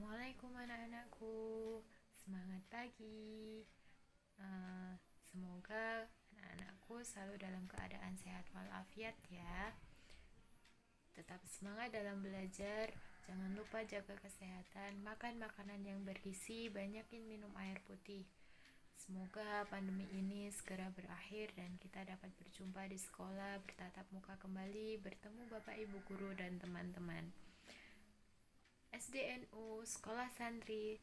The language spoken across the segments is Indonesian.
Assalamualaikum anak-anakku, semangat pagi. Eh, Semoga anak-anakku selalu dalam keadaan sehat walafiat ya. Tetap semangat dalam belajar, jangan lupa jaga kesehatan, makan makanan yang bergizi, banyakin minum air putih. Semoga pandemi ini segera berakhir dan kita dapat berjumpa di sekolah, bertatap muka kembali, bertemu Bapak Ibu Guru dan teman-teman. SDNU Sekolah Santri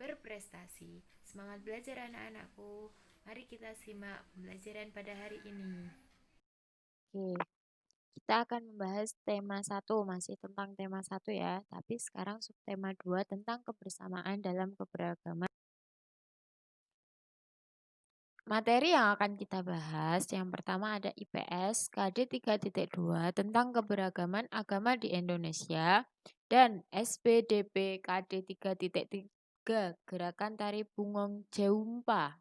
Berprestasi. Semangat belajar anak-anakku. Mari kita simak pembelajaran pada hari ini. Oke, kita akan membahas tema 1, masih tentang tema 1 ya, tapi sekarang subtema 2 tentang kebersamaan dalam keberagaman. Materi yang akan kita bahas, yang pertama ada IPS KD 3.2 tentang keberagaman agama di Indonesia, dan SPDP KD 3.3 Gerakan Tari Bungong Jeumpa.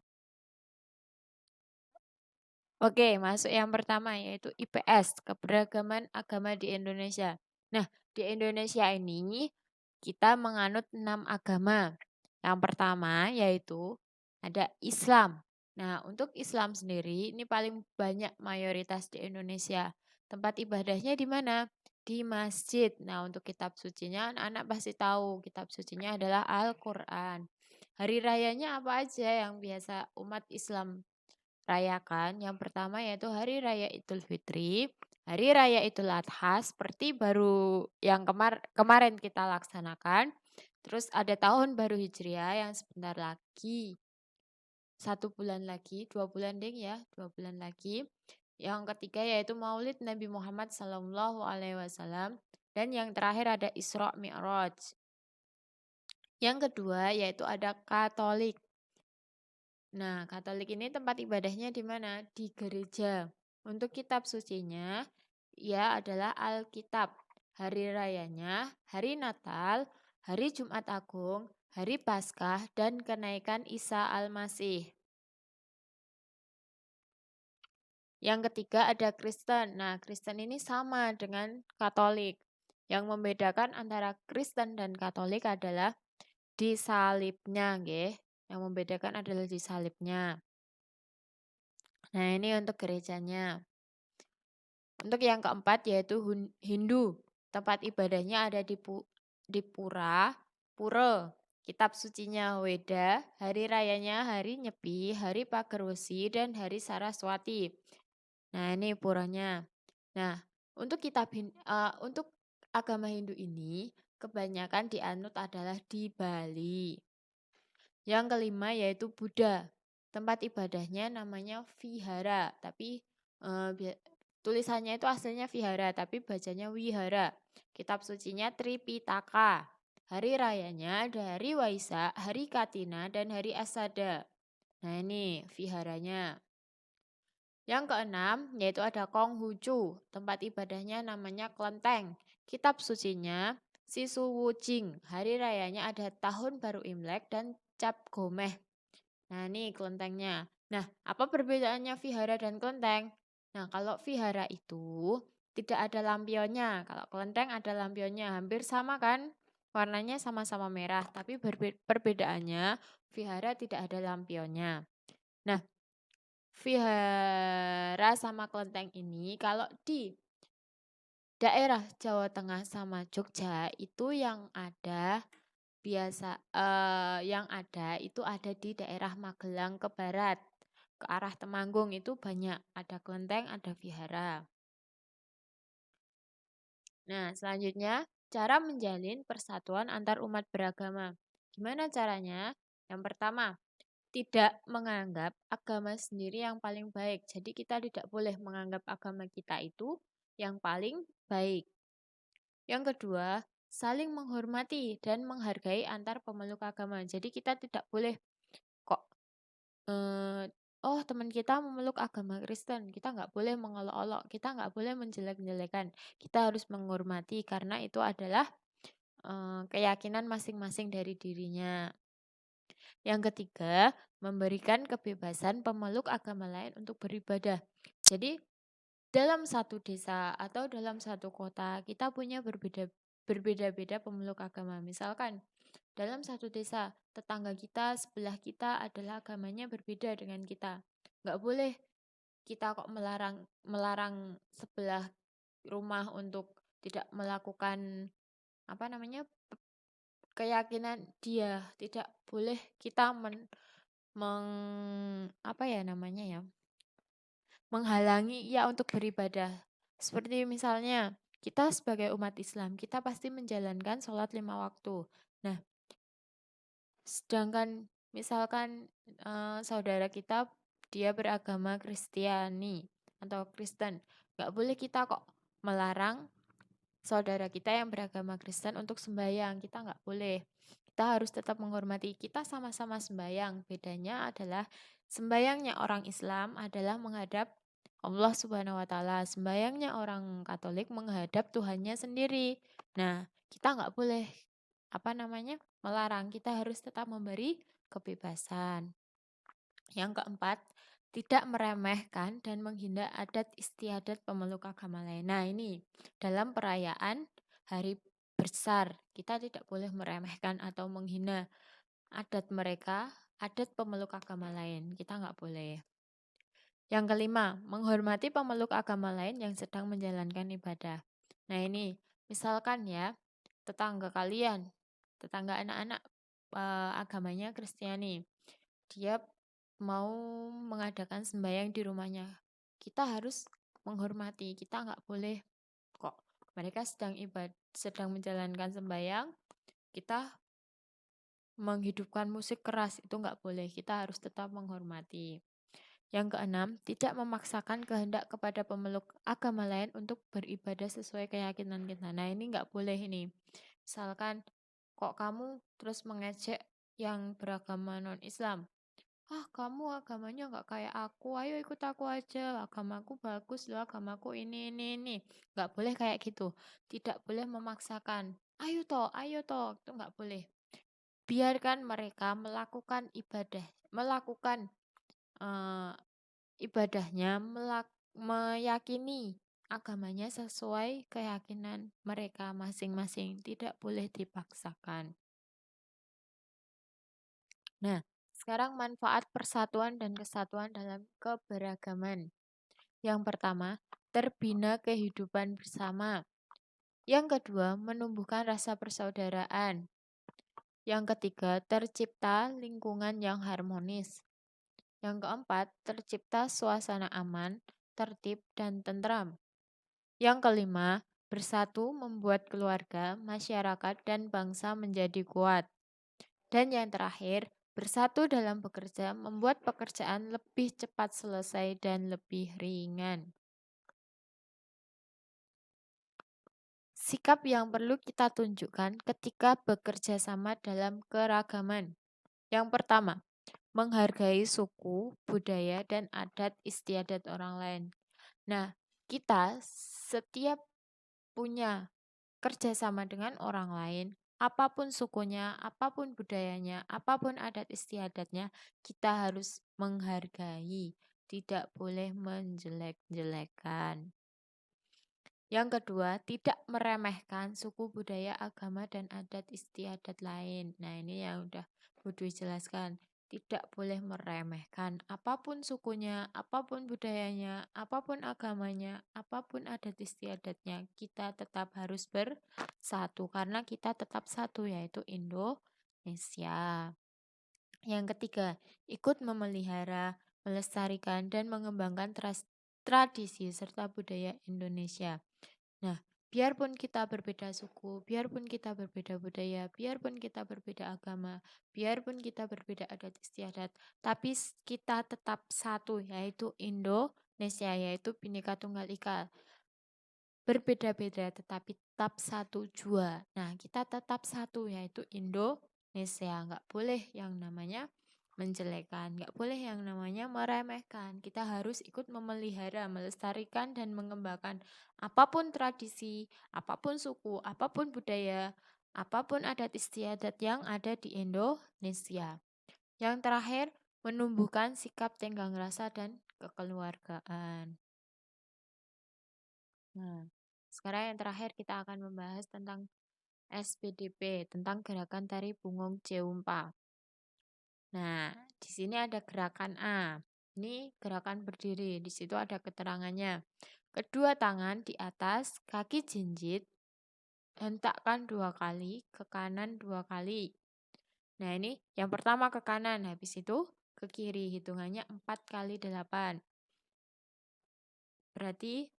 Oke, masuk yang pertama yaitu IPS, keberagaman agama di Indonesia. Nah, di Indonesia ini kita menganut 6 agama. Yang pertama yaitu ada Islam. Nah, untuk Islam sendiri ini paling banyak mayoritas di Indonesia. Tempat ibadahnya di mana? Di masjid. Nah, untuk kitab sucinya anak-anak pasti tahu. Kitab sucinya adalah Al-Qur'an. Hari rayanya apa aja yang biasa umat Islam rayakan? Yang pertama yaitu Hari Raya Idul Fitri, Hari Raya Idul Adha seperti baru yang kemarin kita laksanakan. Terus ada Tahun Baru Hijriah yang sebentar lagi, 1 bulan lagi, 2 bulan ding ya, 2 bulan lagi. Yang ketiga yaitu Maulid Nabi Muhammad SAW. Dan yang terakhir ada Isra Mi'raj. Yang kedua yaitu ada Katolik. Nah, Katolik ini tempat ibadahnya di mana? Di gereja. Untuk kitab sucinya, ia adalah Alkitab. Hari rayanya, hari Natal, hari Jumat Agung, hari Paskah, dan kenaikan Isa Al-Masih. Yang ketiga ada Kristen. Nah, Kristen ini sama dengan Katolik. Yang membedakan antara Kristen dan Katolik adalah di salibnya, nggih. Yang membedakan adalah di salibnya. Nah, ini untuk gerejanya. Untuk yang keempat yaitu Hindu. Tempat ibadahnya ada di Pura. Kitab sucinya Weda, hari rayanya hari Nyepi, hari Pagerwesi, dan hari Saraswati. Nah, ini puranya. Nah, untuk agama Hindu ini kebanyakan dianut adalah di Bali. Yang kelima yaitu Buddha. Tempat ibadahnya namanya Vihara, tapi tulisannya itu aslinya Vihara, tapi bacanya Wihara. Kitab sucinya Tripitaka. Hari rayanya ada hari Waisak, hari Katina, dan hari Asada. Nah, ini viharanya. Yang keenam yaitu ada Konghucu. Tempat ibadahnya namanya Klenteng. Kitab sucinya Sisuwujing. Hari rayanya ada Tahun Baru Imlek dan Cap Gomeh. Nah, ini kelentengnya. Nah, apa perbedaannya vihara dan kelenteng? Nah, kalau vihara itu tidak ada lampionnya. Kalau kelenteng ada lampionnya. Hampir sama kan? Warnanya sama-sama merah, tapi perbedaannya vihara tidak ada lampionnya. Nah, vihara sama kelenteng ini kalau di daerah Jawa Tengah sama Jogja itu yang ada itu ada di daerah Magelang ke barat. Ke arah Temanggung itu banyak, ada kelenteng, ada vihara. Nah, selanjutnya cara menjalin persatuan antar umat beragama. Gimana caranya? Yang pertama, tidak menganggap agama sendiri yang paling baik. Jadi kita tidak boleh menganggap agama kita itu yang paling baik. Yang kedua, saling menghormati dan menghargai antar pemeluk agama. Jadi kita tidak boleh kok oh teman kita memeluk agama Kristen, kita nggak boleh mengolok-olok, kita nggak boleh menjelek-jelekan. Kita harus menghormati karena itu adalah keyakinan masing-masing dari dirinya. Yang ketiga, memberikan kebebasan pemeluk agama lain untuk beribadah. Jadi dalam satu desa atau dalam satu kota kita punya berbeda-beda pemeluk agama. Misalkan dalam satu desa, tetangga kita, sebelah kita adalah agamanya berbeda dengan kita. Nggak boleh kita kok melarang melarang sebelah rumah untuk tidak melakukan apa namanya keyakinan dia. Tidak boleh kita apa ya namanya ya menghalangi ia untuk beribadah. Seperti misalnya kita sebagai umat Islam, kita pasti menjalankan sholat 5 waktu. Nah, sedangkan misalkan saudara kita dia beragama Kristiani atau Kristen, nggak boleh kita kok melarang saudara kita yang beragama Kristen untuk sembahyang. Kita nggak boleh. Kita harus tetap menghormati. Kita sama-sama sembahyang. Bedanya adalah sembahyangnya orang Islam adalah menghadap Allah Subhanahu wa Ta'ala. Sembahyangnya orang Katolik menghadap Tuhannya sendiri. Nah, kita nggak boleh melarang. Kita harus tetap memberi kebebasan. Yang keempat, tidak meremehkan dan menghina adat istiadat pemeluk agama lain. Nah, ini dalam perayaan hari besar, kita tidak boleh meremehkan atau menghina adat mereka, adat pemeluk agama lain. Kita nggak boleh. Yang kelima, menghormati pemeluk agama lain yang sedang menjalankan ibadah. Nah, ini misalkan ya, tetangga kalian, tetangga anak-anak agamanya Kristiani, dia mau mengadakan sembahyang di rumahnya. Kita harus menghormati, kita nggak boleh kok mereka sedang menjalankan sembahyang, kita menghidupkan musik keras, itu nggak boleh. Kita harus tetap menghormati. Yang keenam, tidak memaksakan kehendak kepada pemeluk agama lain untuk beribadah sesuai keyakinan kita. Nah, ini nggak boleh ini. Misalkan, kok kamu terus mengejek yang beragama non-Islam? Kamu agamanya nggak kayak aku, ayo ikut aku aja, agamaku bagus loh, agamaku ini. Nggak boleh kayak gitu. Tidak boleh memaksakan, ayo toh, itu nggak boleh. Biarkan mereka melakukan melakukan ibadahnya, meyakini agamanya sesuai keyakinan mereka masing-masing, tidak boleh dipaksakan. Nah, sekarang manfaat persatuan dan kesatuan dalam keberagaman. Yang pertama, terbina kehidupan bersama. Yang kedua, menumbuhkan rasa persaudaraan. Yang ketiga, tercipta lingkungan yang harmonis. Yang keempat, tercipta suasana aman, tertib, dan tentram. Yang kelima, bersatu membuat keluarga, masyarakat, dan bangsa menjadi kuat. Dan yang terakhir, bersatu dalam bekerja membuat pekerjaan lebih cepat selesai dan lebih ringan. Sikap yang perlu kita tunjukkan ketika bekerja sama dalam keragaman. Yang pertama, menghargai suku, budaya, dan adat istiadat orang lain. Nah, kita setiap punya kerjasama dengan orang lain, apapun sukunya, apapun budayanya, apapun adat istiadatnya, kita harus menghargai, tidak boleh menjelek-jelekan. Yang kedua, tidak meremehkan suku, budaya, agama, dan adat istiadat lain. Nah, ini yang udah Budwi jelaskan. Tidak boleh meremehkan apapun sukunya, apapun budayanya, apapun agamanya, apapun adat istiadatnya. Kita tetap harus bersatu karena kita tetap satu, yaitu Indonesia. Yang ketiga, ikut memelihara, melestarikan, dan mengembangkan tradisi serta budaya Indonesia. Nah, biarpun kita berbeda suku, biarpun kita berbeda budaya, biarpun kita berbeda agama, biarpun kita berbeda adat istiadat, tapi kita tetap satu, yaitu Indonesia, yaitu Bhinneka Tunggal Ika. Berbeda-beda tetapi tetap satu jua. Nah, kita tetap satu, yaitu Indonesia. Nggak boleh yang namanya menjelekan, nggak boleh yang namanya meremehkan. Kita harus ikut memelihara, melestarikan, dan mengembangkan apapun tradisi, apapun suku, apapun budaya, apapun adat istiadat yang ada di Indonesia. Yang terakhir, menumbuhkan sikap tenggang rasa dan kekeluargaan. Nah, sekarang yang terakhir kita akan membahas tentang SPDP tentang gerakan tari Bungong Jeumpa. Nah, di sini ada gerakan A. Ini gerakan berdiri. Di situ ada keterangannya. Kedua tangan di atas, kaki jinjit, hentakkan 2 kali, ke kanan 2 kali. Nah, ini yang pertama ke kanan, habis itu ke kiri. Hitungannya 4 kali 8. Berarti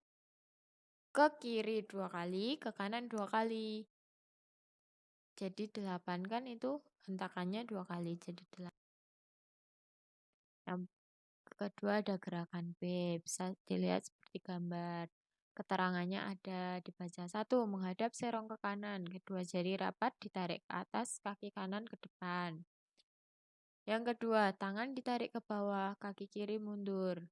ke kiri 2 kali, ke kanan 2 kali. Jadi 8 kan itu hentakannya 2 kali, jadi 8. Yang kedua ada gerakan B, bisa dilihat seperti gambar. Keterangannya ada, dibaca. 1. Menghadap serong ke kanan, kedua jari rapat ditarik ke atas, kaki kanan ke depan. Yang kedua, tangan ditarik ke bawah, kaki kiri mundur.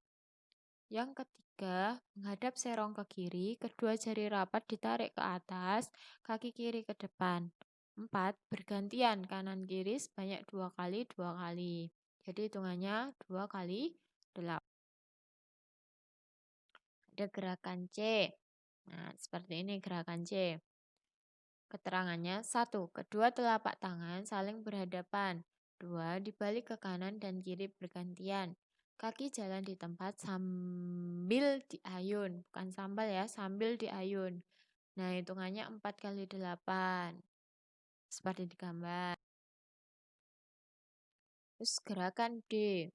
Yang ketiga, menghadap serong ke kiri, kedua jari rapat ditarik ke atas, kaki kiri ke depan. 4. Bergantian kanan kiri sebanyak 2 kali 2 kali. Jadi hitungannya 2 kali 8. Ada gerakan C. Nah, seperti ini gerakan C. Keterangannya 1. Kedua telapak tangan saling berhadapan. 2. Dibalik ke kanan dan kiri bergantian. Kaki jalan di tempat sambil diayun. Bukan sambal ya, sambil diayun. Nah, hitungannya 4 kali 8. Seperti di gambar. Terus gerakan D.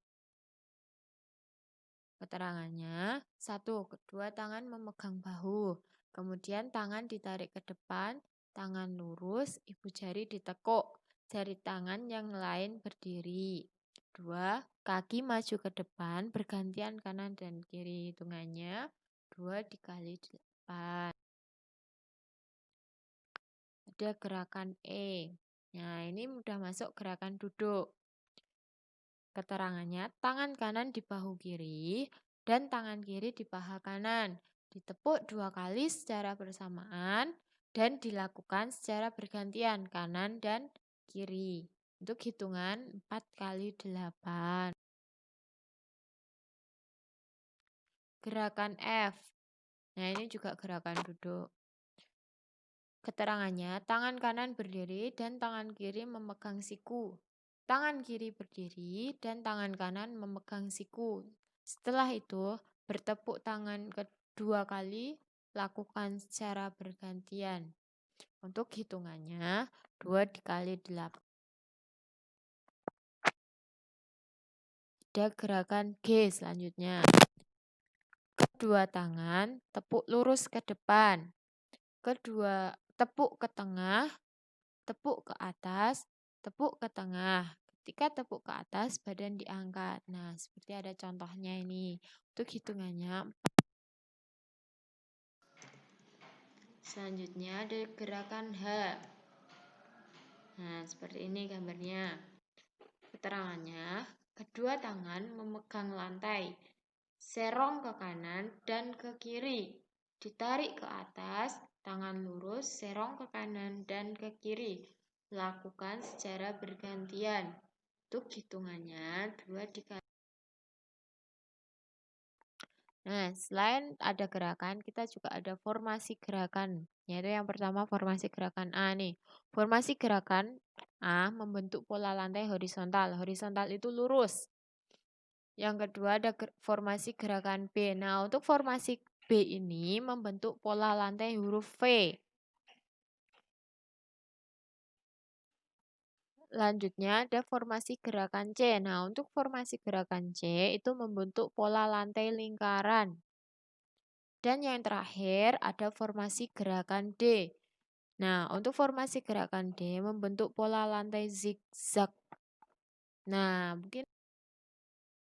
Keterangannya 1. Kedua tangan memegang bahu. Kemudian tangan ditarik ke depan, tangan lurus, ibu jari ditekuk, jari tangan yang lain berdiri. 2. Kaki maju ke depan, bergantian kanan dan kiri. Hitungannya 2 dikali 8. Ada gerakan E. Nah, ini udah masuk gerakan duduk. Keterangannya, tangan kanan di bahu kiri dan tangan kiri di paha kanan. Ditepuk 2 kali secara bersamaan dan dilakukan secara bergantian kanan dan kiri. Untuk hitungan 4 kali 8. Gerakan F. Nah, ini juga gerakan duduk. Keterangannya, tangan kanan berdiri dan tangan kiri memegang siku. Tangan kiri berdiri dan tangan kanan memegang siku. Setelah itu, bertepuk tangan kedua kali, lakukan secara bergantian. Untuk hitungannya, 2 dikali 8. Ada gerakan G selanjutnya. Kedua tangan, tepuk lurus ke depan. Kedua, tepuk ke tengah, tepuk ke atas, tepuk ke tengah. Ketika tepuk ke atas, badan diangkat. Nah, seperti ada contohnya ini. Untuk hitungannya. Selanjutnya ada gerakan H. Nah, seperti ini gambarnya. Keterangannya, kedua tangan memegang lantai. Serong ke kanan dan ke kiri. Ditarik ke atas, tangan lurus, serong ke kanan dan ke kiri. Lakukan secara bergantian. Untuk hitungannya 2 dikali. Nah, selain ada gerakan, kita juga ada formasi gerakan. Yaitu yang pertama formasi gerakan A nih. Formasi gerakan A membentuk pola lantai horizontal. Horizontal itu lurus. Yang kedua ada formasi gerakan B. Nah, untuk formasi B ini membentuk pola lantai huruf V. Lanjutnya ada formasi gerakan C. Nah, untuk formasi gerakan C itu membentuk pola lantai lingkaran. Dan yang terakhir ada formasi gerakan D. Nah, untuk formasi gerakan D membentuk pola lantai zigzag. Nah, mungkin